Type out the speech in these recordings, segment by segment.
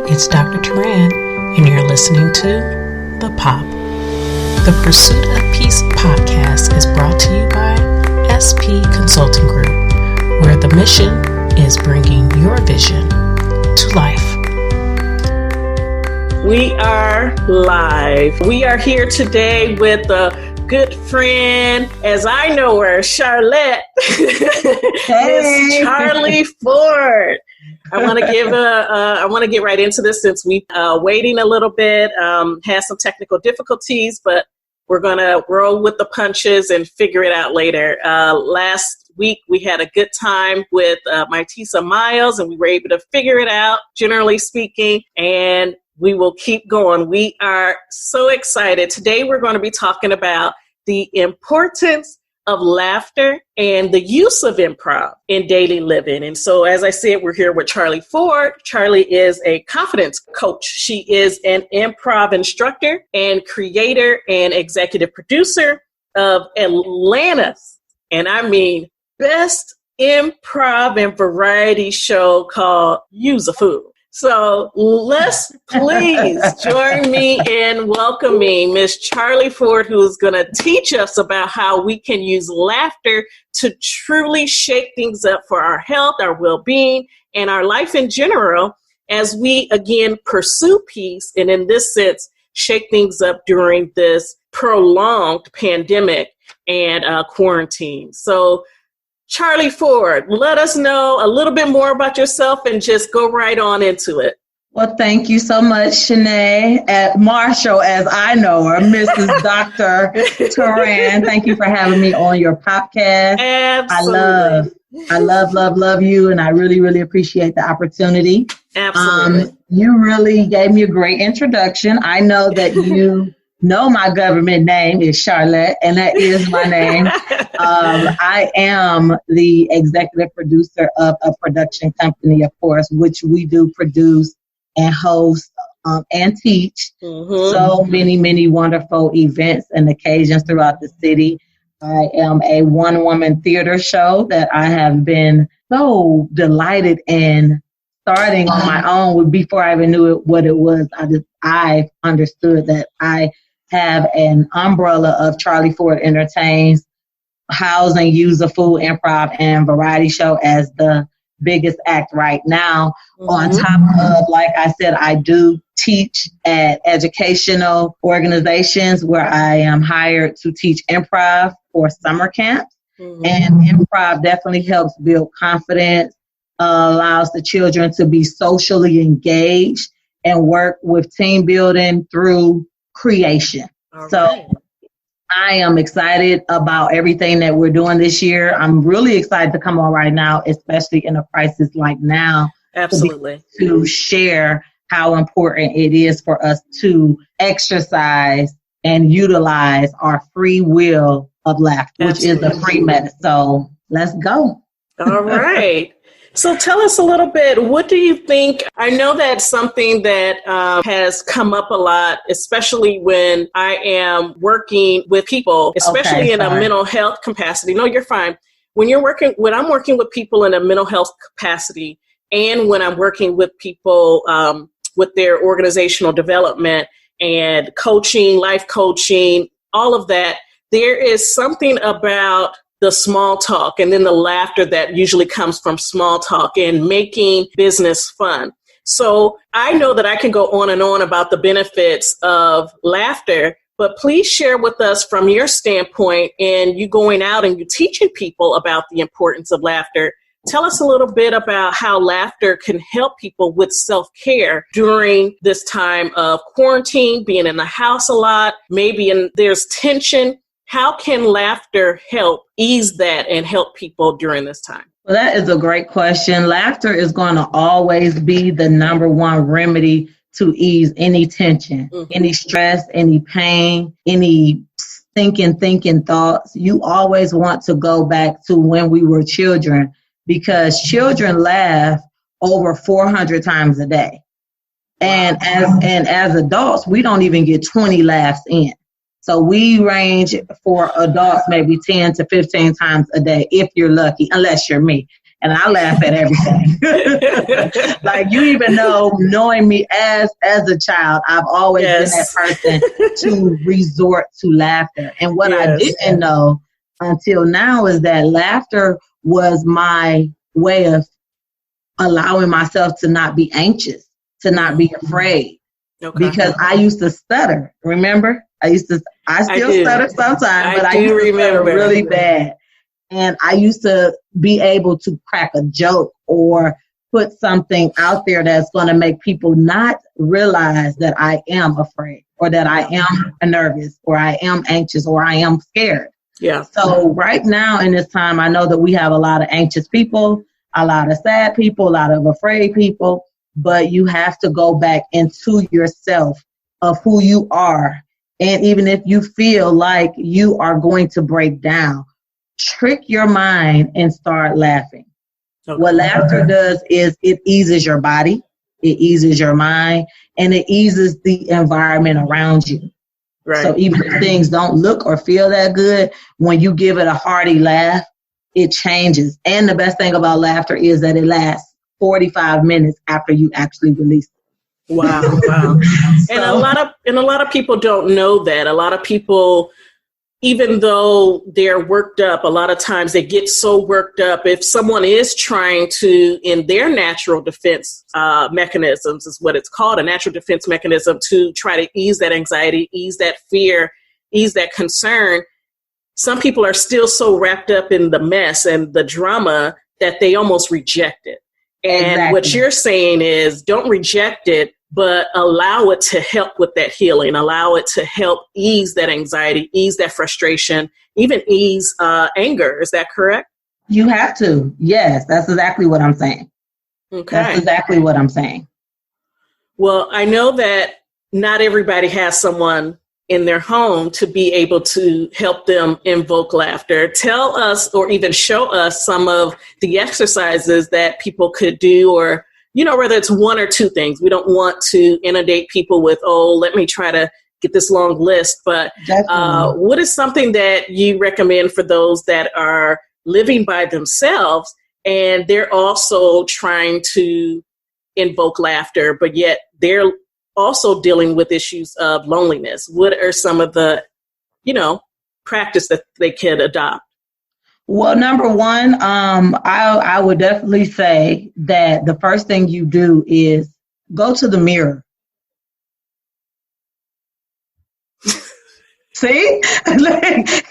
it's Dr. Turan, and you're listening to The Pop. The Pursuit of Peace podcast is brought to you by SP Consulting Group, where the mission is bringing your vision to life. We are live. We are here today with a good friend, as I know her, Charlotte. Hey. Miss Charlie Ford. I want to get right into this since we waiting a little bit, had some technical difficulties, but we're going to roll with the punches and figure it out later. Last week, we had a good time with Mytisa Miles, and we were able to figure it out, generally speaking, and we will keep going. We are so excited. Today, we're going to be talking about the importance of laughter and the use of improv in daily living. And so, as I said, we're here with Charlie Ford. Charlie is a confidence coach. She is an improv instructor and creator and executive producer of Atlanta's, and I mean, best improv and variety show called Use a Fool. So let's please join me in welcoming Miss Charlie Ford, who's going to teach us about how we can use laughter to truly shake things up for our health, our well-being, and our life in general as we, again, pursue peace and, in this sense, shake things up during this prolonged pandemic and quarantine. So, Charlie Ford, let us know a little bit more about yourself and just go right on into it. Well, thank you so much, Shanae, at Marshall, as I know her, Mrs. Dr. Turan. Thank you for having me on your podcast. Absolutely. I love you, and I really, really appreciate the opportunity. Absolutely. You really gave me a great introduction. I know that you know my government name is Charlotte, and that is my name. I am the executive producer of a production company, of course, which we do produce and host and teach so many wonderful events and occasions throughout the city. I am a one-woman theater show that I have been so delighted in starting on my own. Before I even knew what it was, I understood that I have an umbrella of Charlie Ford Entertains, housing Use a Fool improv and variety show as the biggest act right now. On top of, like I said, I do teach at educational organizations where I am hired to teach improv for summer camps. And improv definitely helps build confidence, allows the children to be socially engaged and work with team building through creation. So I am excited about everything that we're doing this year. I'm really excited to come on right now, especially in a crisis like now. Absolutely. To share how important it is for us to exercise and utilize our free will of laughter, which is a free medicine. So let's go. All right. So tell us a little bit, what do you think? I know that's something that has come up a lot, especially when I am working with people, especially in a mental health capacity. No, you're fine. When I'm working with people in a mental health capacity, and when I'm working with people with their organizational development and coaching, life coaching, all of that, there is something about the small talk and then the laughter that usually comes from small talk and making business fun. So I know that I can go on and on about the benefits of laughter, but please share with us from your standpoint and you going out and you teaching people about the importance of laughter. Tell us a little bit about how laughter can help people with self-care during this time of quarantine, being in the house a lot, maybe there's tension. How can laughter help ease that and help people during this time? Well, that is a great question. Laughter is going to always be the number one remedy to ease any tension, any stress, any pain, any thinking thoughts. You always want to go back to when we were children because children laugh over 400 times a day. And as adults, we don't even get 20 laughs in. So we range for adults maybe 10 to 15 times a day if you're lucky, unless you're me. and I laugh at everything. Like, you even know, knowing me as a child, I've always been that person to resort to laughter. And what I didn't know until now is that laughter was my way of allowing myself to not be anxious, to not be afraid. Okay. Because I used to stutter. Remember? I still stutter sometimes, but I used to stutter really bad. And I used to be able to crack a joke or put something out there that's going to make people not realize that I am afraid, or that I am nervous, or I am anxious, or I am scared. Yeah. So right now in this time, I know that we have a lot of anxious people, a lot of sad people, a lot of afraid people, but you have to go back into yourself of who you are. And even if you feel like you are going to break down, trick your mind and start laughing. Okay. What laughter does is it eases your body, it eases your mind, and it eases the environment around you. Right. So even if things don't look or feel that good, when you give it a hearty laugh, it changes. And the best thing about laughter is that it lasts 45 minutes after you actually release it. Wow. And a lot of people don't know that. A lot of people, even though they're worked up, a lot of times they get so worked up. If someone is trying to, in their natural defense mechanisms, is what it's called, a natural defense mechanism, to try to ease that anxiety, ease that fear, ease that concern, some people are still so wrapped up in the mess and the drama that they almost reject it. And what you're saying is, don't reject it, but allow it to help with that healing, allow it to help ease that anxiety, ease that frustration, even ease anger. Is that correct? You have to. Yes, that's exactly what I'm saying. Okay. That's exactly what I'm saying. Well, I know that not everybody has someone in their home to be able to help them invoke laughter. Tell us, or even show us, some of the exercises that people could do, or, you know, whether it's one or two things. We don't want to inundate people with, let me try to get this long list. But what is something that you recommend for those that are living by themselves and they're also trying to invoke laughter, but yet they're also dealing with issues of loneliness? What are some of the, practice that they can adopt? Well, number one, I would definitely say that the first thing you do is go to the mirror. See?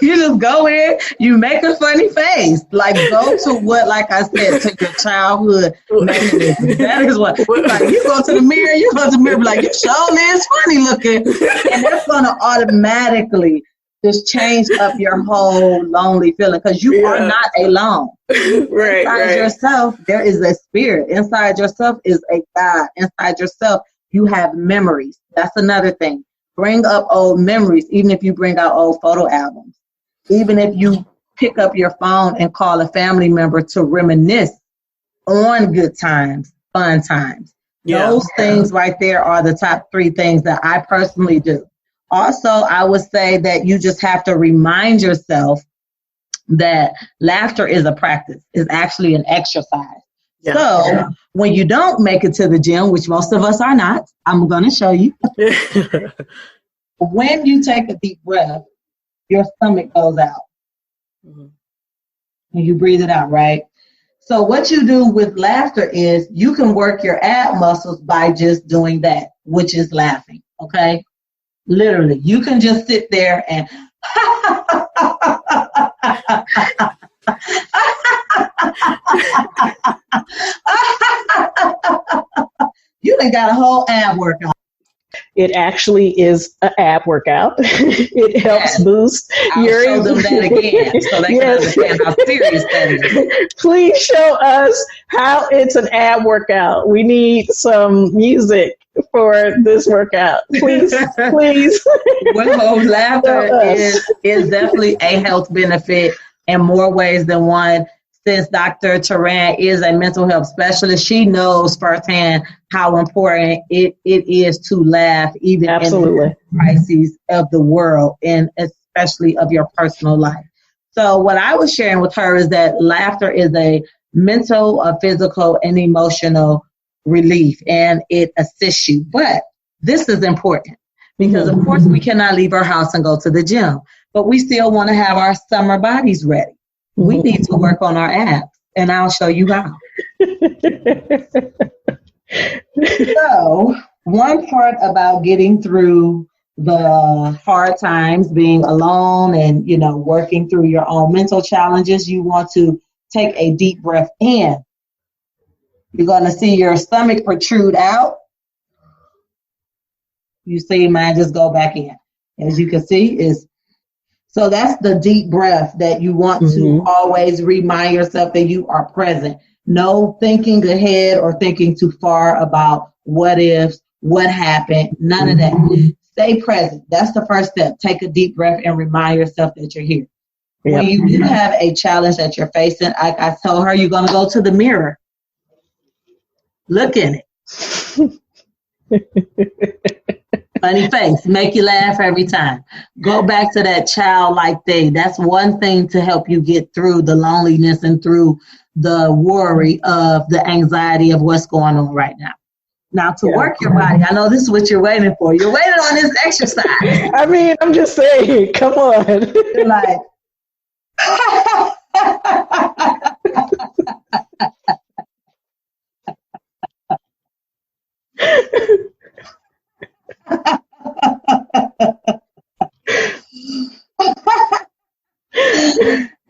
You just go in, you make a funny face. Like, go to what, like I said, to your childhood mechanism. That is what, you go to the mirror, be like, you sure is funny looking. And that's going to automatically just change up your whole lonely feeling, because you are not alone. Inside yourself, there is a spirit. Inside yourself is a God. Inside yourself, you have memories. That's another thing. Bring up old memories, even if you bring out old photo albums. Even if you pick up your phone and call a family member to reminisce on good times, fun times. Yeah. Those things right there are the top three things that I personally do. Also, I would say that you just have to remind yourself that laughter is a practice. It's actually an exercise. Yeah. So when you don't make it to the gym, which most of us are not, I'm going to show you. When you take a deep breath, your stomach goes out. Mm-hmm. And you breathe it out, right? So what you do with laughter is you can work your ab muscles by just doing that, which is laughing, okay? Literally, you can just sit there and you done got a whole ab workout. It actually is an ab workout. It helps boost your. I'll show them that again so they can understand how serious that is. Please show us how it's an ab workout. We need some music for this workout. Please. Well, laughter is definitely a health benefit in more ways than one. Since Dr. Turan is a mental health specialist, she knows firsthand how important it is to laugh, even in the crises of the world and especially of your personal life. So what I was sharing with her is that laughter is a mental, physical, and emotional relief, and it assists you. But this is important because, of course, we cannot leave our house and go to the gym, but we still want to have our summer bodies ready. We need to work on our abs, and I'll show you how. So, one part about getting through the hard times, being alone and, working through your own mental challenges, you want to take a deep breath in. You're going to see your stomach protrude out. You see mine just go back in. As you can see, so that's the deep breath that you want to always remind yourself that you are present. No thinking ahead or thinking too far about what ifs, what happened, none of that. Stay present. That's the first step. Take a deep breath and remind yourself that you're here. Yep. When you do have a challenge that you're facing, like I told her, you're going to go to the mirror. Look in it. Funny face. Make you laugh every time. Go back to that childlike thing. That's one thing to help you get through the loneliness and through the worry of the anxiety of what's going on right now. Now, to work your body, I know this is what you're waiting for. You're waiting on this exercise. I mean, I'm just saying, come on. You're like,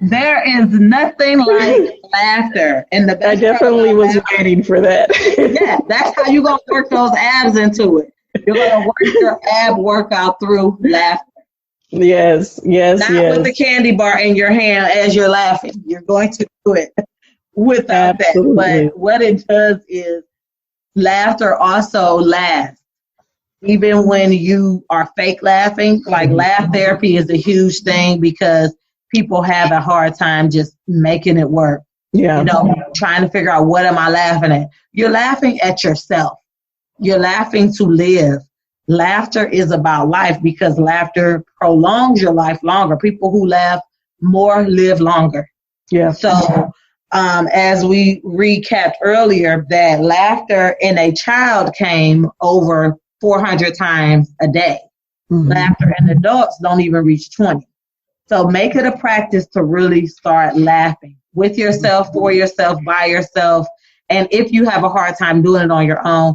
there is nothing like laughter. And the best I definitely was waiting for that. Yeah, that's how you're going to work those abs into it. You're going to work your ab workout through laughter. Yes. Not with the candy bar in your hand as you're laughing. You're going to do it without that. But what it does is laughter also lasts. Even when you are fake laughing, like laugh therapy is a huge thing because people have a hard time just making it work. Yeah. Trying to figure out, what am I laughing at? You're laughing at yourself. You're laughing to live. Laughter is about life because laughter prolongs your life longer. People who laugh more live longer. Yeah. So as we recapped earlier, that laughter in a child came over 400 times a day. Laughter in adults don't even reach 20. So make it a practice to really start laughing with yourself, for yourself, by yourself. And if you have a hard time doing it on your own,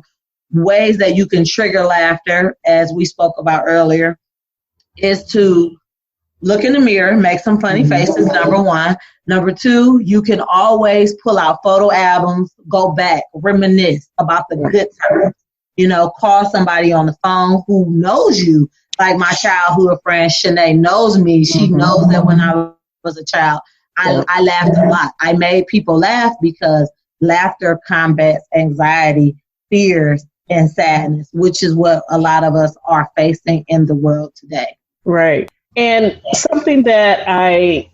ways that you can trigger laughter, as we spoke about earlier, is to look in the mirror, make some funny faces, number one. Number two, you can always pull out photo albums, go back, reminisce about the good times. Call somebody on the phone who knows you. Like my childhood friend, Shanae, knows me. She knows that when I was a child, I laughed a lot. I made people laugh because laughter combats anxiety, fears, and sadness, which is what a lot of us are facing in the world today. Right. And something that I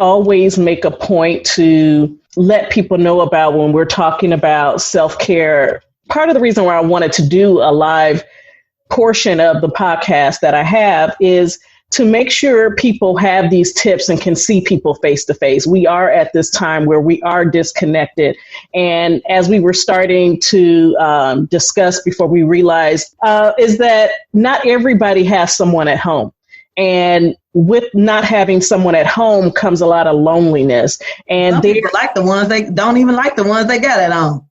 always make a point to let people know about when we're talking about self-care. Part of the reason why I wanted to do a live portion of the podcast that I have is to make sure people have these tips and can see people face to face. We are at this time where we are disconnected. And as we were starting to discuss before we realized, is that not everybody has someone at home. And with not having someone at home comes a lot of loneliness. And some people like the ones they don't even like the ones they got at home.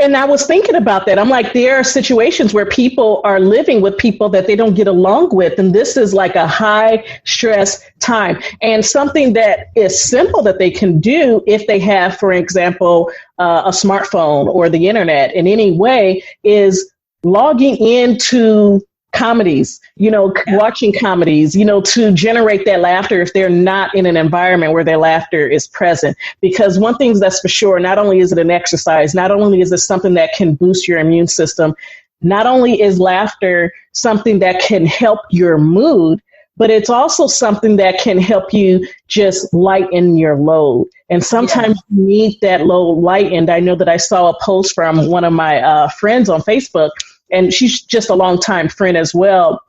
And I was thinking about that. I'm like, there are situations where people are living with people that they don't get along with. And this is like a high stress time. And something that is simple that they can do if they have, for example, a smartphone or the internet in any way is logging into comedies, watching comedies, to generate that laughter if they're not in an environment where their laughter is present. Because one thing that's for sure, not only is it an exercise, not only is it something that can boost your immune system, not only is laughter something that can help your mood, but it's also something that can help you just lighten your load. And sometimes you need that load lightened. I know that I saw a post from one of my friends on Facebook, and she's just a longtime friend as well.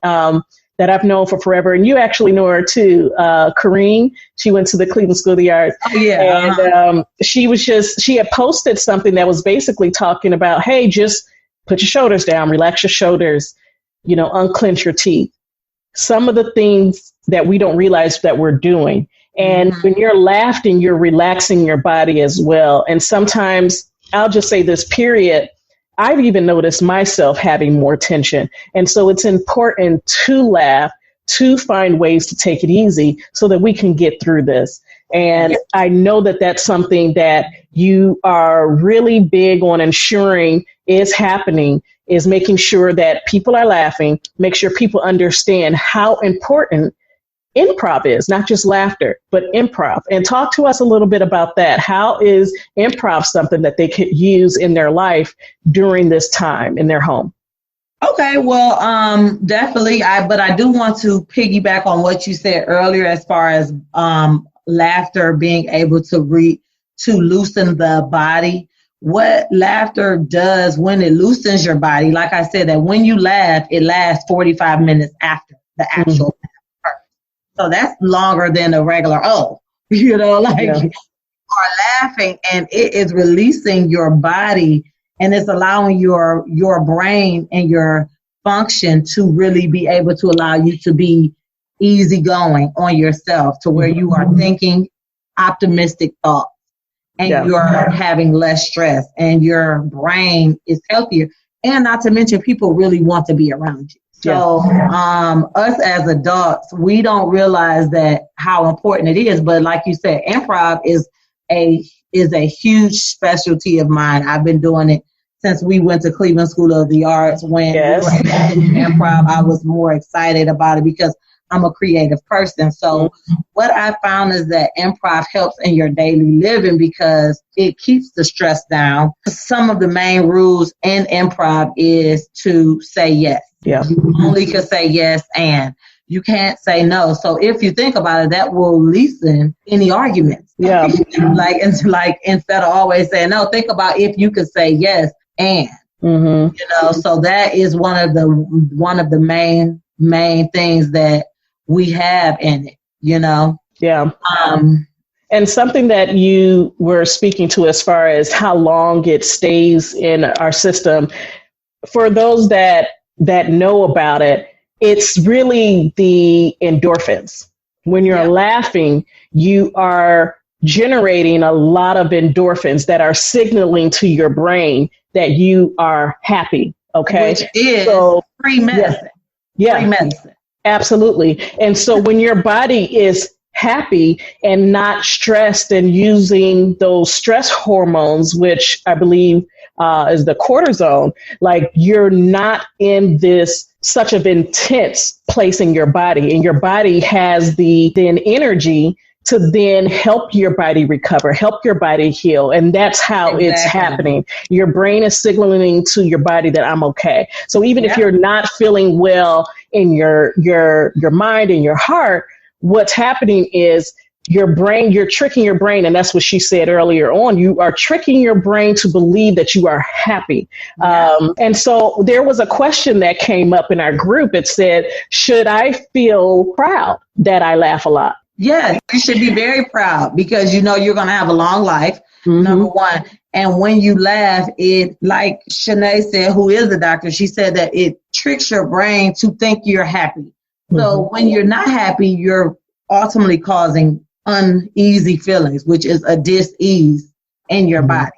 that I've known for forever. And you actually know her too, Kareen. She went to the Cleveland School of the Arts. Oh, yeah. And she had posted something that was basically talking about, hey, just put your shoulders down, relax your shoulders, unclench your teeth. Some of the things that we don't realize that we're doing. And when you're laughing, you're relaxing your body as well. And sometimes, I'll just say this, period, I've even noticed myself having more tension. And so it's important to laugh, to find ways to take it easy so that we can get through this. And I know that that's something that you are really big on ensuring is happening, is making sure that people are laughing, make sure people understand how important improv is, not just laughter, but improv. And talk to us a little bit about that. How is improv something that they could use in their life during this time in their home? Okay, well, definitely. But I do want to piggyback on what you said earlier as far as laughter being able to loosen the body. What laughter does when it loosens your body, like I said, that when you laugh, it lasts 45 minutes after the actual laugh. So that's longer than a regular, you are laughing and it is releasing your body and it's allowing your brain and your function to really be able to allow you to be easygoing on yourself to where you are thinking optimistic thoughts and you're having less stress and your brain is healthier. And not to mention, people really want to be around you. So us as adults, we don't realize that how important it is. But like you said, improv is a huge specialty of mine. I've been doing it since we went to Cleveland School of the Arts. When we were in improv, I was more excited about it because I'm a creative person. So what I found is that improv helps in your daily living because it keeps the stress down. Some of the main rules in improv is to say yes. Yeah. You only can say yes and you can't say no. So if you think about it, that will lessen any arguments. Yeah. like instead of always saying no, think about if you could say yes and so that is one of the main things that we have in it, Yeah. And something that you were speaking to as far as how long it stays in our system, for those that know about it, it's really the endorphins. When you're laughing, you are generating a lot of endorphins that are signaling to your brain that you are happy. Okay. Which is free medicine. Yeah. Free medicine. Absolutely. And so when your body is happy and not stressed and using those stress hormones, which I believe is the cortisone, like you're not in this such of intense place in your body, and your body has the energy to then help your body recover, help your body heal. And that's how it's happening. Your brain is signaling to your body that I'm okay. So even if you're not feeling well in your mind and your heart, what's happening is you're tricking your brain. And that's what she said earlier on. You are tricking your brain to believe that you are happy. And so there was a question that came up in our group. It said, should I feel proud that I laugh a lot? Yes, you should be very proud because you're going to have a long life, number one. And when you laugh, it, like Shanae said, who is a doctor, she said that it tricks your brain to think you're happy. So when you're not happy, you're ultimately causing uneasy feelings, which is a dis-ease in your body.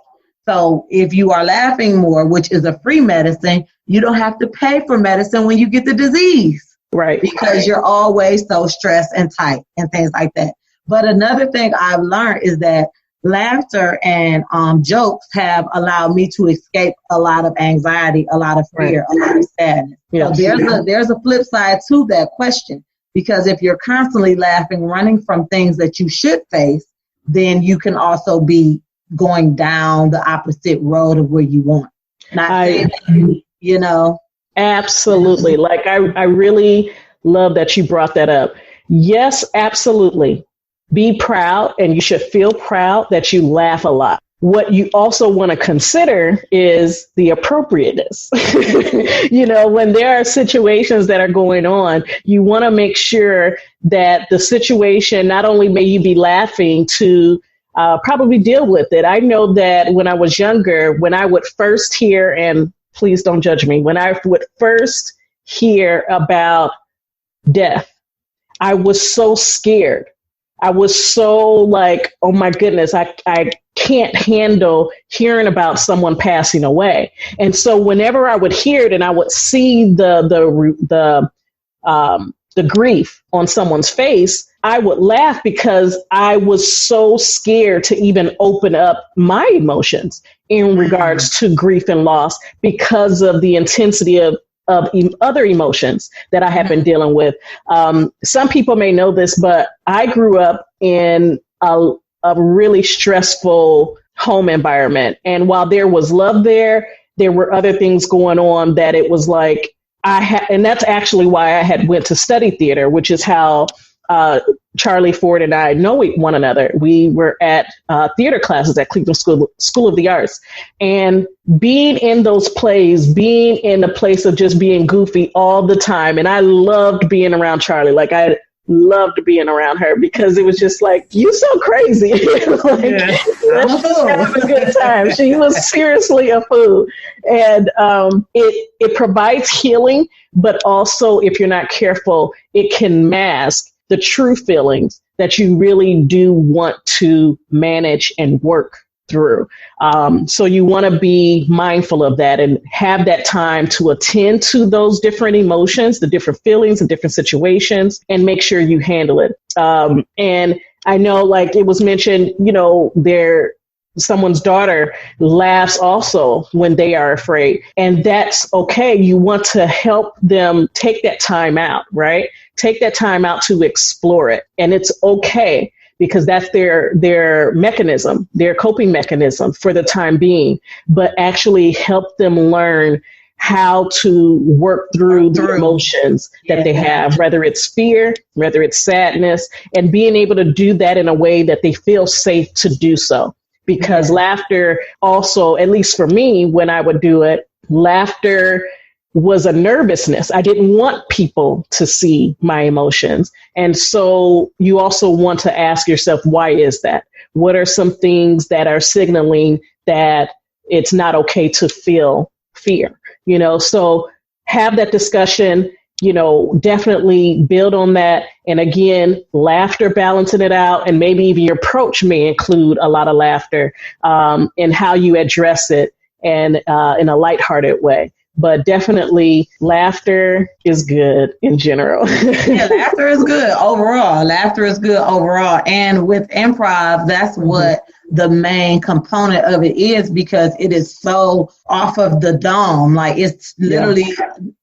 So if you are laughing more, which is a free medicine, you don't have to pay for medicine when you get the disease. Right. Because you're always so stressed and tight and things like that. But another thing I've learned is that laughter and jokes have allowed me to escape a lot of anxiety, a lot of fear, a lot of sadness. Yeah. So there's a flip side to that question, because if you're constantly laughing, running from things that you should face, then you can also be going down the opposite road of where you want. Absolutely. Like I really love that you brought that up. Yes, absolutely. Be proud, and you should feel proud that you laugh a lot. what you also want to consider is the appropriateness. When there are situations that are going on, you want to make sure that the situation, not only may you be laughing to probably deal with it. I know that when I was younger, when I would first hear, and please don't judge me, when I would first hear about death, I was so scared. I was so like, oh my goodness, I can't handle hearing about someone passing away. And so whenever I would hear it and I would see the grief on someone's face, I would laugh because I was so scared to even open up my emotions in regards to grief and loss because of the intensity of other emotions that I have been dealing with. Some people may know this, but I grew up in a really stressful home environment. And while there was love there were other things going on that it was like and that's actually why I had went to study theater, which is how Charlie Ford and I know one another. We were at theater classes at Cleveland School of the Arts, and being in those plays, being in a place of just being goofy all the time. And I loved being around Charlie. Like I loved being around her because it was just like, you so crazy. Let's just have a good time. She was seriously a fool. And it provides healing, but also if you're not careful, it can mask the true feelings that you really do want to manage and work through. So you want to be mindful of that and have that time to attend to those different emotions, the different feelings, the different situations, and make sure you handle it. And I know, like it was mentioned, someone's daughter laughs also when they are afraid, and that's okay. You want to help them take that time out, right? Take that time out to explore it. And it's okay because that's their mechanism, their coping mechanism for the time being, but actually help them learn how to work through the emotions that they have, whether it's fear, whether it's sadness, and being able to do that in a way that they feel safe to do so. Because laughter also, at least for me, when I would do it, laughter was a nervousness. I didn't want people to see my emotions. And so you also want to ask yourself, why is that? What are some things that are signaling that it's not okay to feel fear? So have that discussion, definitely build on that. And again, laughter, balancing it out. And maybe even your approach may include a lot of laughter in how you address it and in a lighthearted way. But definitely laughter is good in general. Yeah, laughter is good overall. Laughter is good overall. And with improv, that's what the main component of it is, because it is so off of the dome. Like it's literally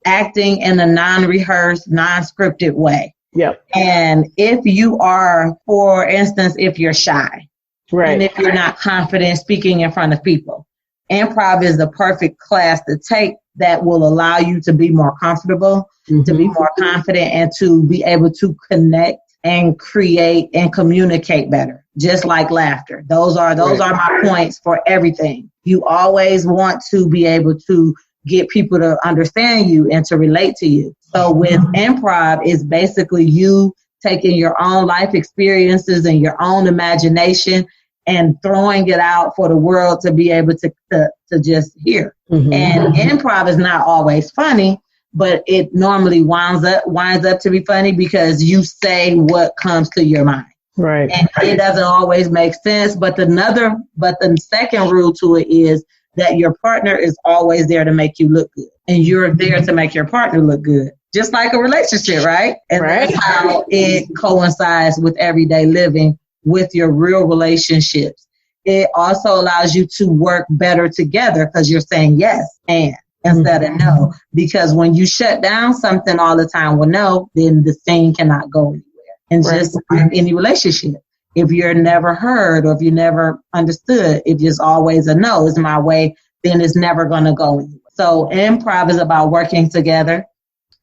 acting in a non-rehearsed, non-scripted way. Yep. And if you are, for instance, if you're shy, right, and if you're not confident speaking in front of people, improv is the perfect class to take that will allow you to be more comfortable, to be more confident, and to be able to connect and create and communicate better, just like laughter. Those are my points for everything. You always want to be able to get people to understand you and to relate to you. So with improv, it's basically you taking your own life experiences and your own imagination and throwing it out for the world to be able to just hear. And improv is not always funny, but it normally winds up to be funny because you say what comes to your mind. Right. And it doesn't always make sense. But the second rule to it is that your partner is always there to make you look good. And you're there to make your partner look good. Just like a relationship, right? And that's how it coincides with everyday living with your real relationships. It also allows you to work better together because you're saying yes and instead of no. Because when you shut down something all the time with no, then the thing cannot go anywhere. And just like any relationship, if you're never heard or if you never understood, if it's always a no is my way, then it's never going to go anywhere. So improv is about working together.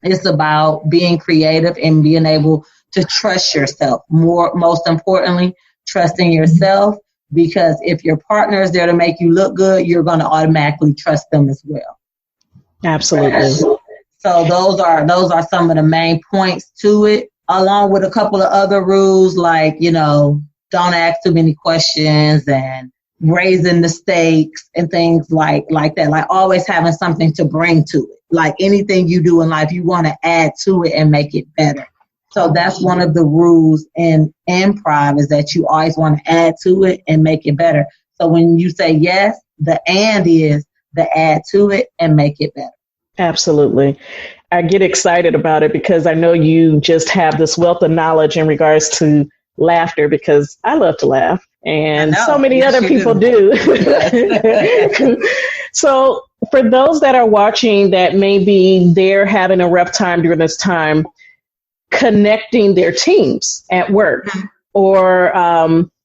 It's about being creative and being able to trust yourself. Most importantly, trusting yourself, because if your partner is there to make you look good, you're going to automatically trust them as well. Absolutely. So those are some of the main points to it, along with a couple of other rules like, don't ask too many questions and raising the stakes and things like that. Like always having something to bring to it. Like anything you do in life, you want to add to it and make it better. So that's one of the rules in improv, is that you always want to add to it and make it better. So when you say yes, the and is the add to it and make it better. Absolutely. I get excited about it because I know you just have this wealth of knowledge in regards to laughter, because I love to laugh and so many other people do. So for those that are watching that maybe they're having a rough time during this time, connecting their teams at work or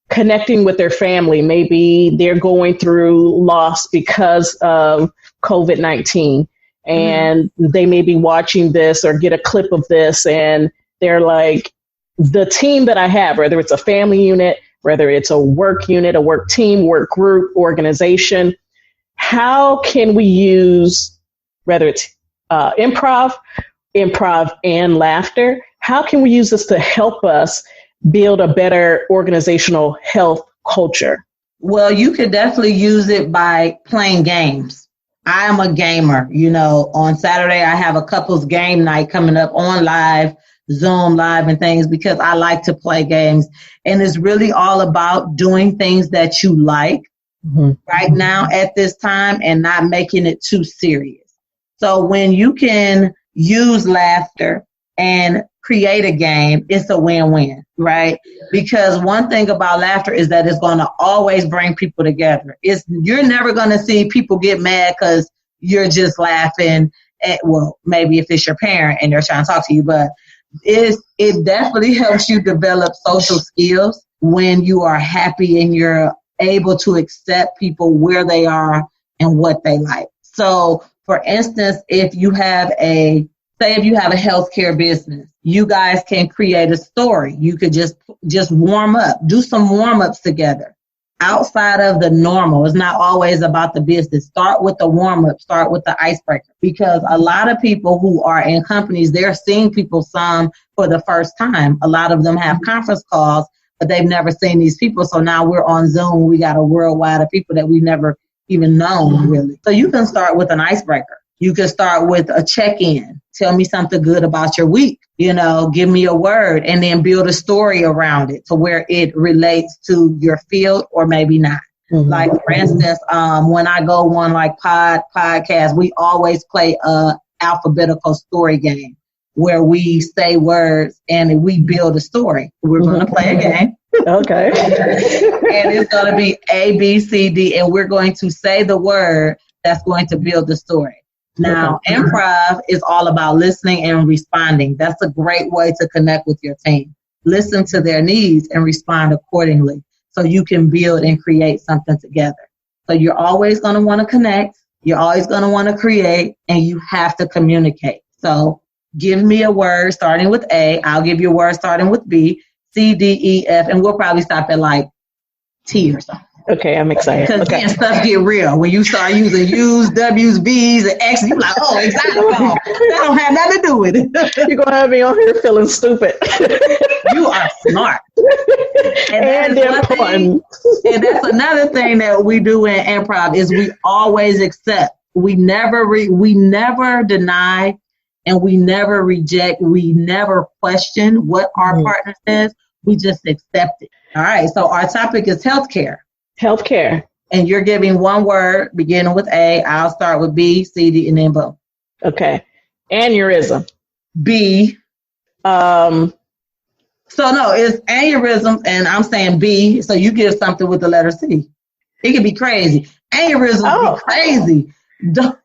connecting with their family, maybe they're going through loss because of COVID-19. And they may be watching this or get a clip of this and they're like, the team that I have, whether it's a family unit, whether it's a work unit, a work team, work group, organization, how can we use, whether it's improv and laughter, how can we use this to help us build a better organizational health culture? Well, you could definitely use it by playing games. I am a gamer. On Saturday, I have a couples game night coming up on live, Zoom live and things, because I like to play games. And it's really all about doing things that you like right now at this time and not making it too serious. So when you can use laughter and create a game, it's a win-win, right? Because one thing about laughter is that it's going to always bring people together. You're never going to see people get mad because you're just laughing at, well, maybe if it's your parent and they're trying to talk to you, but it definitely helps you develop social skills when you are happy and you're able to accept people where they are and what they like. So, for instance, if you have a healthcare business, you guys can create a story. You could just warm up, do some warm-ups together outside of the normal. It's not always about the business. Start with the warm-up, start with the icebreaker, because a lot of people who are in companies, they're seeing people some for the first time. A lot of them have conference calls, but they've never seen these people. So now we're on Zoom. We got a worldwide of people that we've never even known, really. So you can start with an icebreaker. You can start with a check-in. Tell me something good about your week. Give me a word, and then build a story around it to where it relates to your field or maybe not. Like, for instance, when I go on like podcast, we always play a alphabetical story game where we say words and we build a story. We're going to play a game. Okay. And it's going to be A, B, C, D, and we're going to say the word that's going to build the story. Now, improv is all about listening and responding. That's a great way to connect with your team. Listen to their needs and respond accordingly so you can build and create something together. So you're always going to want to connect. You're always going to want to create, and you have to communicate. So give me a word starting with A. I'll give you a word starting with B, C, D, E, F, and we'll probably stop at like T or something. Okay, I'm excited. Because then stuff get real. When you start using U's, W's, B's, and X's, you're like, oh, exactly. That don't have nothing to do with it. You're going to have me on here feeling stupid. You are smart. And that's another thing that we do in improv is we always accept. We never deny, and we never reject. We never question what our partner says. We just accept it. All right. So our topic is healthcare. Healthcare. And you're giving one word beginning with A. I'll start with B, C, D, and then boom. Okay. Aneurysm. B. So no, it's aneurysm, and I'm saying B. So you give something with the letter C. It could be crazy. Aneurysm be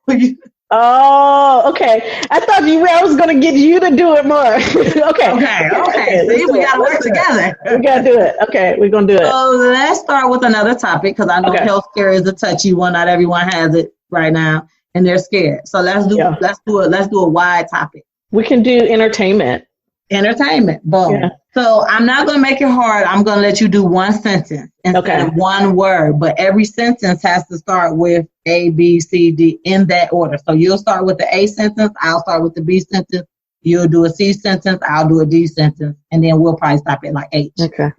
crazy. Oh, okay. I thought I was going to get you to do it more. Okay. See, we got to work together. We got to do it. Okay, we're going to do it. So let's start with another topic, because I know healthcare is a touchy one. Not everyone has it right now, and they're scared. So let's do a wide topic. We can do entertainment. Entertainment. Boom. Yeah. So I'm not going to make it hard. I'm going to let you do one sentence instead of one word. But every sentence has to start with A, B, C, D in that order. So you'll start with the A sentence. I'll start with the B sentence. You'll do a C sentence. I'll do a D sentence. And then we'll probably stop at like H. Okay.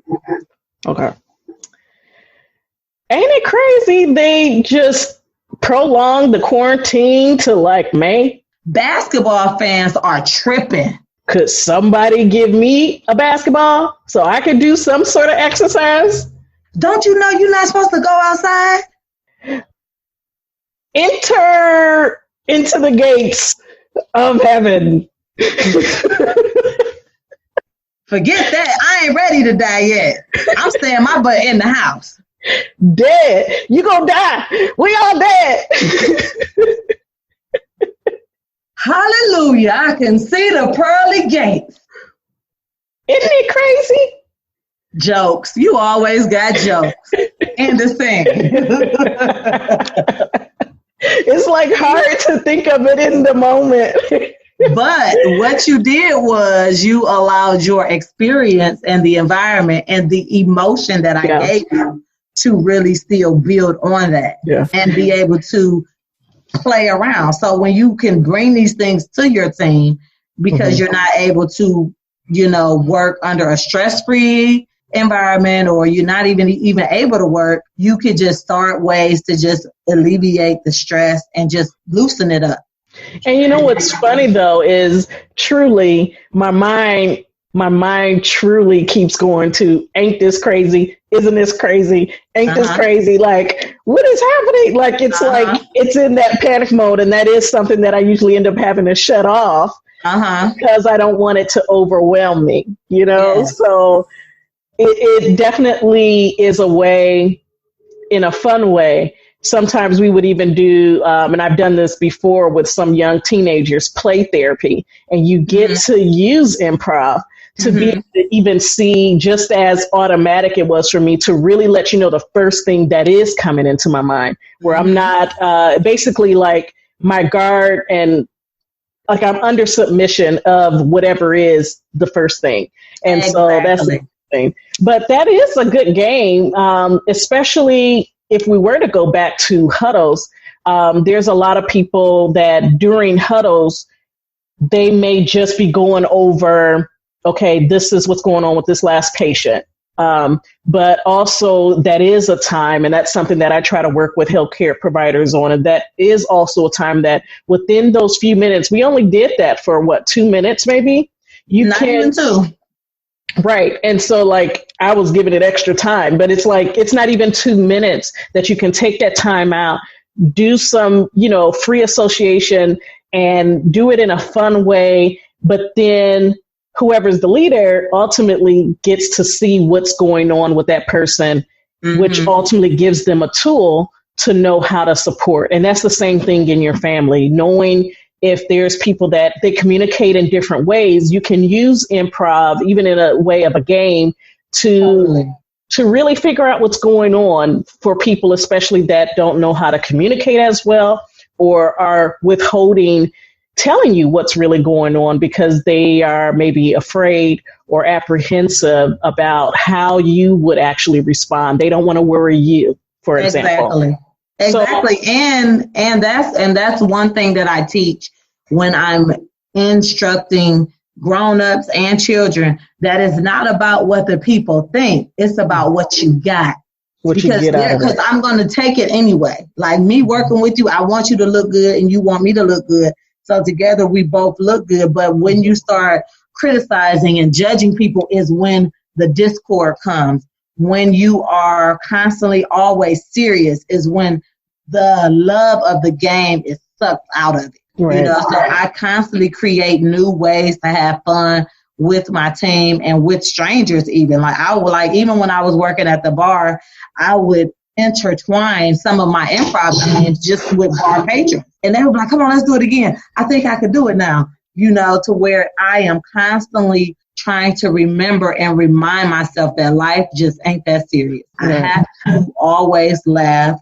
Ain't it crazy they just prolonged the quarantine to like May? Basketball fans are tripping. Could somebody give me a basketball so I could do some sort of exercise? Don't you know you're not supposed to go outside? Enter into the gates of heaven. Forget that. I ain't ready to die yet. I'm staying my butt in the house. Dead. You gonna die. We all dead. Hallelujah. I can see the pearly gates. Isn't it crazy? Jokes. You always got jokes. And the same. It's like hard to think of it in the moment. But what you did was you allowed your experience and the environment and the emotion that I gave you to really still build on that and be able to play around. So when you can bring these things to your team because you're not able to, work under a stress-free environment or you're not even able to work, you could just start ways to just alleviate the stress and just loosen it up. And you know what's funny though is truly my mind truly keeps going to, ain't this crazy? Isn't this crazy? Ain't this crazy? Like, what is happening? Like, it's like, it's in that panic mode. And that is something that I usually end up having to shut off because I don't want it to overwhelm me, So it definitely is a way, in a fun way. Sometimes we would even do, and I've done this before with some young teenagers, play therapy, and you get to use improv to be able to even see, just as automatic it was for me, to really let you know the first thing that is coming into my mind, where I'm not basically like my guard and like I'm under submission of whatever is the first thing. And so that's the thing. But that is a good game, especially if we were to go back to huddles. There's a lot of people that during huddles, they may just be going over, okay, this is what's going on with this last patient. But also that is a time, and that's something that I try to work with healthcare providers on. And that is also a time that within those few minutes, we only did that for 2 minutes, maybe? Not even 2. Right. And so like I was giving it extra time, but it's like, it's not even 2 minutes that you can take that time out, do some, free association and do it in a fun way. But then whoever's the leader ultimately gets to see what's going on with that person, which ultimately gives them a tool to know how to support. And that's the same thing in your family, knowing if there's people that they communicate in different ways, you can use improv, even in a way of a game, to really figure out what's going on for people, especially that don't know how to communicate as well or are withholding telling you what's really going on because they are maybe afraid or apprehensive about how you would actually respond. They don't want to worry you, for example. Exactly. And that's one thing that I teach when I'm instructing grown-ups and children, that is not about what the people think. It's about what you got. Because I'm going to take it anyway. Like me working with you, I want you to look good and you want me to look good. So together we both look good. But when you start criticizing and judging people is when the discord comes. When you are constantly always serious is when the love of the game is sucked out of it. Right. So I constantly create new ways to have fun with my team and with strangers even. Even when I was working at the bar, I would intertwine some of my improv games just with bar patrons. And they would be like, come on, let's do it again. I think I could do it now, to where I am constantly trying to remember and remind myself that life just ain't that serious. Yeah. I have to always laugh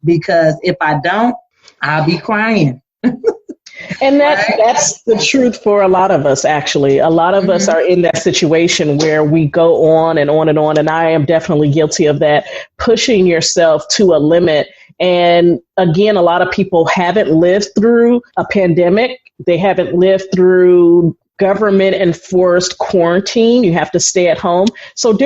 because if I don't, I'll be crying. And that's the truth for a lot of us, actually. A lot of us are in that situation where we go on and on and on. And I am definitely guilty of that, pushing yourself to a limit. And again, a lot of people haven't lived through a pandemic. They haven't lived through government enforced quarantine. You have to stay at home. So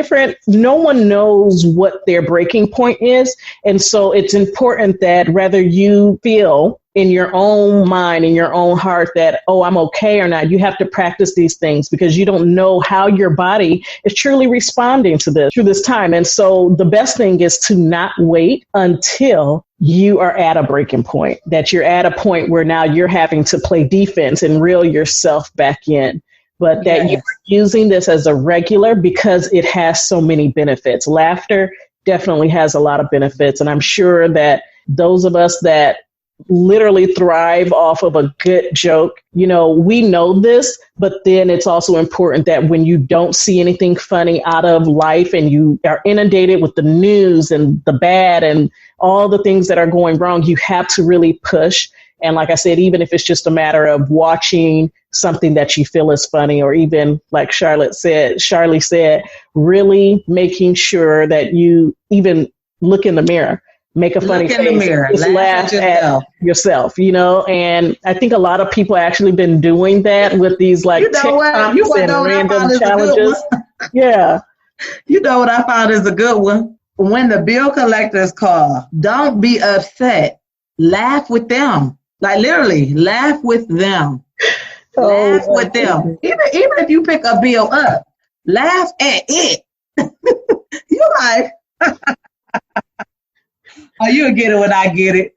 no one knows what their breaking point is. And so it's important that whether you feel in your own mind, in your own heart that, oh, I'm okay or not, you have to practice these things because you don't know how your body is truly responding to this through this time. And so the best thing is to not wait until you are at a breaking point, that you're at a point where now you're having to play defense and reel yourself back in. But that you're using this as a regular because it has so many benefits. Laughter definitely has a lot of benefits. And I'm sure that those of us that literally thrive off of a good joke, we know this, but then it's also important that when you don't see anything funny out of life and you are inundated with the news and the bad and all the things that are going wrong, you have to really push. And like I said, even if it's just a matter of watching something that you feel is funny, or even like Charlie said, really making sure that you even look in the mirror. Make a funny face, in the mirror. Just laugh at yourself, and I think a lot of people actually been doing that with these TikToks and random challenges. Yeah. You know what I found is a good one? When the bill collectors call, don't be upset. Laugh with them. Like literally, laugh with them. Laugh with them. Even if you pick a bill up, laugh at it. You're like... Oh, you'll get it when I get it.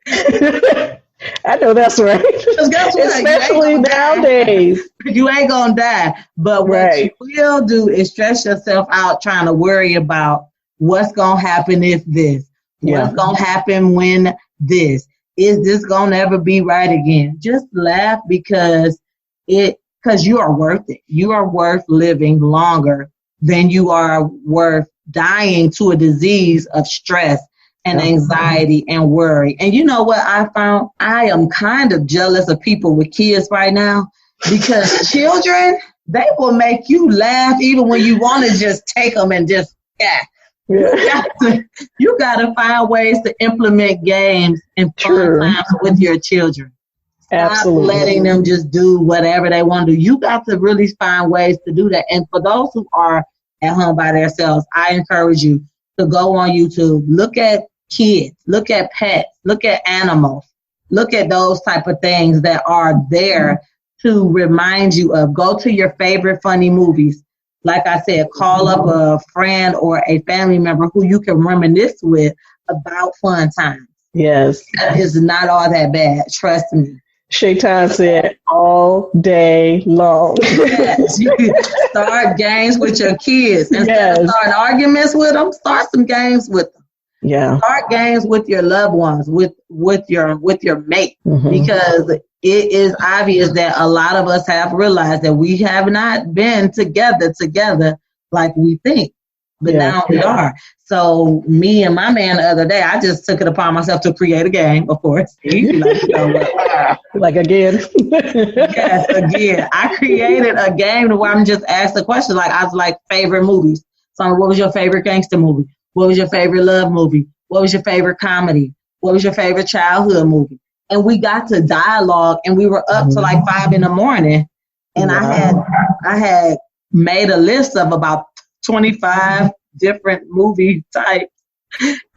I know that's right. Especially nowadays. You ain't gonna die. But what you will do is stress yourself out trying to worry about what's gonna happen if this. What's gonna happen when this. Is this gonna ever be right again? Just laugh because you are worth it. You are worth living longer than you are worth dying to a disease of stress and anxiety and worry. And you know what I found? I am kind of jealous of people with kids right now because children, they will make you laugh even when you want to just take them and just, You got to find ways to implement games and fun times with your children. Absolutely. Stop letting them just do whatever they want to do. You got to really find ways to do that. And for those who are at home by themselves, I encourage you to go on YouTube, look at kids, look at pets, look at animals, look at those type of things that are there to remind you of. Go to your favorite funny movies. Like I said, call up a friend or a family member who you can reminisce with about fun times. Yes. It's not all that bad. Trust me. Shaitan said all day long. Yes. You can start games with your kids. Instead of starting arguments with them, start some games with them. Yeah. Start games with your loved ones, with your mate, because it is obvious that a lot of us have realized that we have not been together like we think, but now we are. So me and my man the other day, I just took it upon myself to create a game, of course. Like again. Yes, again. I created a game where I'm just asked the question, like I was like favorite movies. So what was your favorite gangster movie? What was your favorite love movie? What was your favorite comedy? What was your favorite childhood movie? And we got to dialogue, and we were up to like 5 a.m. And I had made a list of about 25 different movie types.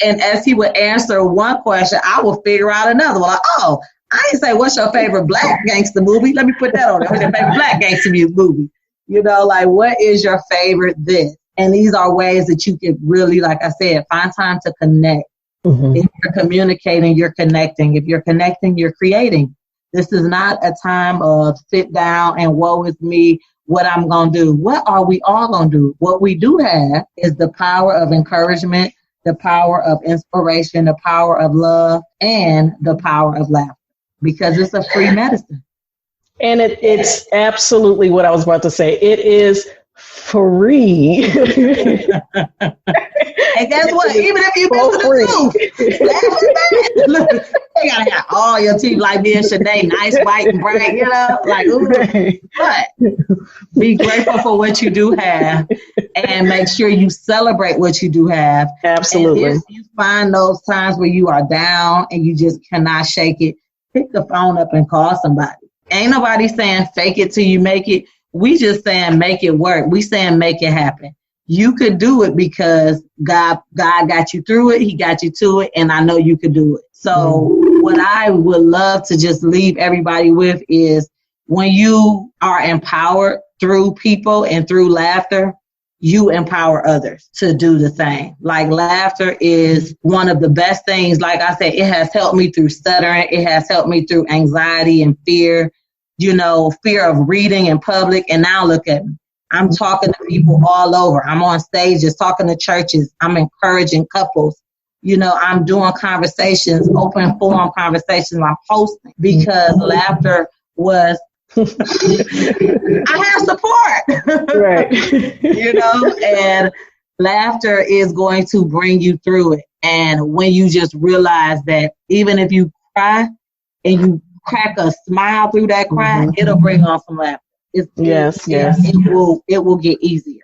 And as he would answer one question, I would figure out another one. Like, oh, I didn't say, what's your favorite black gangster movie? Let me put that on there. What's your favorite black gangster movie? Like, what is your favorite this? And these are ways that you can really, like I said, find time to connect. If you're communicating, you're connecting. If you're connecting, you're creating. This is not a time of sit down and woe is me, what I'm going to do. What are we all going to do? What we do have is the power of encouragement, the power of inspiration, the power of love, and the power of laughter, because it's a free medicine. And it's absolutely what I was about to say. It is free. And guess what? Even if you miss the tooth, they gotta have all your teeth like me and Shanae, nice, white, and bright, like, ooh. But be grateful for what you do have and make sure you celebrate what you do have. Absolutely. And if you find those times where you are down and you just cannot shake it, pick the phone up and call somebody. Ain't nobody saying fake it till you make it. We just saying make it work. We saying make it happen. You could do it because God got you through it. He got you to it. And I know you could do it. So what I would love to just leave everybody with is when you are empowered through people and through laughter, you empower others to do the same. Like laughter is one of the best things. Like I said, it has helped me through stuttering. It has helped me through anxiety and fear, fear of reading in public. And now look at me. I'm talking to people all over. I'm on stages, talking to churches. I'm encouraging couples. I'm doing conversations, open forum conversations. I'm hosting because laughter was, I have support. Right. And laughter is going to bring you through it. And when you just realize that even if you cry and you crack a smile through that cry, it'll bring on some laughter. Yes. It will get easier.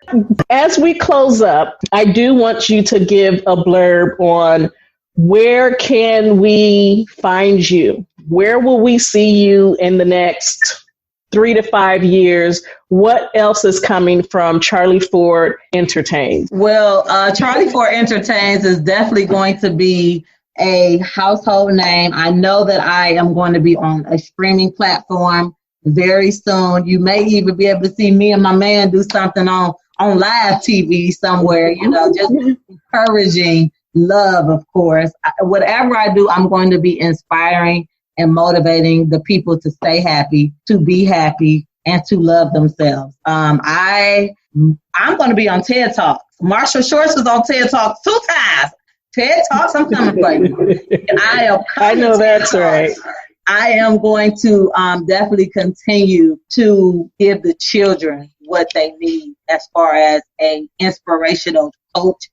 As we close up, I do want you to give a blurb on where can we find you? Where will we see you in the next 3 to 5 years? What else is coming from Charlie Ford Entertains? Well, Charlie Ford Entertains is definitely going to be a household name. I know that I am going to be on a streaming platform very soon. You may even be able to see me and my man do something on live TV somewhere, just encouraging love, of course. Whatever I do, I'm going to be inspiring and motivating the people to stay happy, to be happy, and to love themselves. I'm going to be on TED Talks. Marshall Shorts was on TED Talks 2 times. TED Talks, I'm coming for you. And I know that's right. I am going to definitely continue to give the children what they need as far as an inspirational coach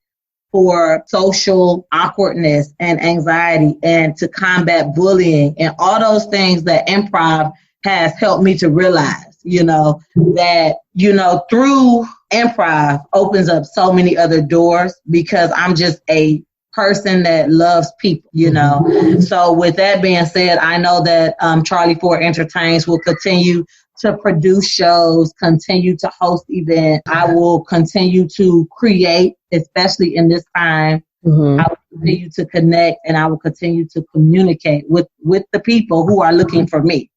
for social awkwardness and anxiety and to combat bullying and all those things that improv has helped me to realize, that, through improv opens up so many other doors because I'm just a person that loves people, So with that being said, I know that Charlie Ford Entertains will continue to produce shows, continue to host events. I will continue to create, especially in this time. I will continue to connect and I will continue to communicate with the people who are looking for me.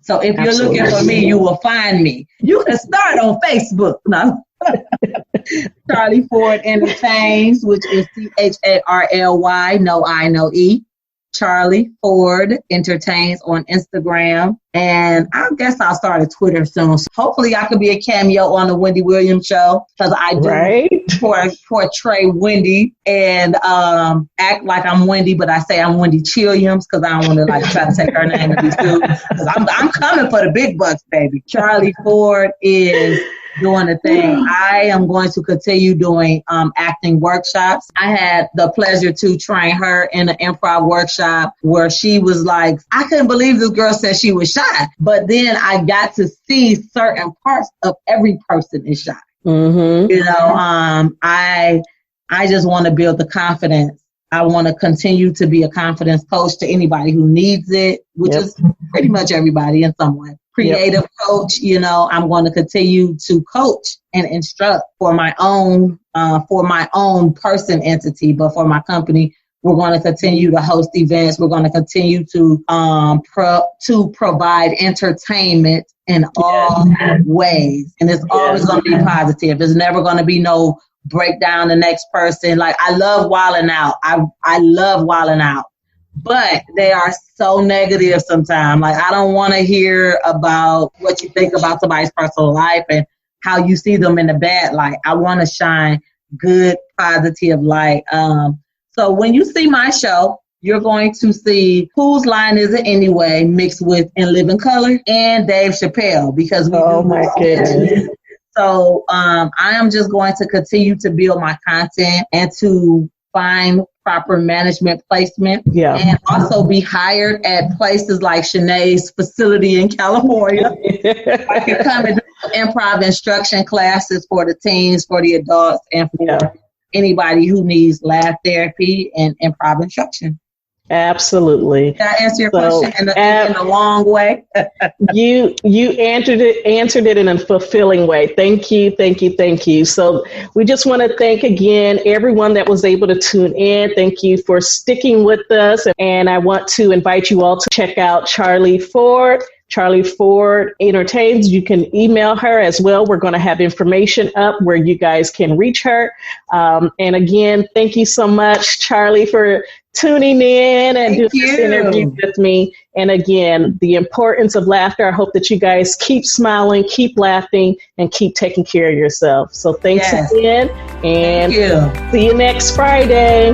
So if you're looking for me, you will find me. You can start on Facebook. No. Charlie Ford Entertains, which is CHARLY, no I, no E. Charlie Ford Entertains on Instagram. And I guess I'll start a Twitter soon. So hopefully I could be a cameo on the Wendy Williams show because I do portray Wendy and act like I'm Wendy, but I say I'm Wendy Chilliams because I don't want to try to take her name to be sued. Because I'm coming for the big bucks, baby. Charlie Ford is doing the thing. I am going to continue doing acting workshops. I had the pleasure to train her in an improv workshop where she was like, I couldn't believe this girl said she was shy. But then I got to see certain parts of every person is shy. I just want to build the confidence. I want to continue to be a confidence coach to anybody who needs it, which is pretty much everybody in some way. Creative coach, I'm going to continue to coach and instruct for my own person entity, but for my company, we're going to continue to host events. We're going to continue to provide entertainment in all ways, and it's always going to be positive. There's never going to be no break down the next person. Like I love wilding out. I love wilding out. But they are so negative sometimes. Like, I don't want to hear about what you think about somebody's personal life and how you see them in the bad light. I want to shine good, positive light. So when you see my show, you're going to see Whose Line Is It Anyway mixed with In Living Color and Dave Chappelle because we my goodness. So I am just going to continue to build my content and to find proper management placement, and also be hired at places like Shanae's facility in California. I can come and do improv instruction classes for the teens, for the adults, and for anybody who needs laugh therapy and improv instruction. Absolutely. Did I answer your question in a long way? You answered it in a fulfilling way. Thank you. So we just want to thank again everyone that was able to tune in. Thank you for sticking with us. And I want to invite you all to check out Charlie Ford. Charlie Ford Entertains. You can email her as well. We're going to have information up where you guys can reach her. And again, thank you so much, Charlie, for tuning in and doing this interview with me. And again, the importance of laughter. I hope that you guys keep smiling, keep laughing, and keep taking care of yourself. So thanks again, and see you next Friday.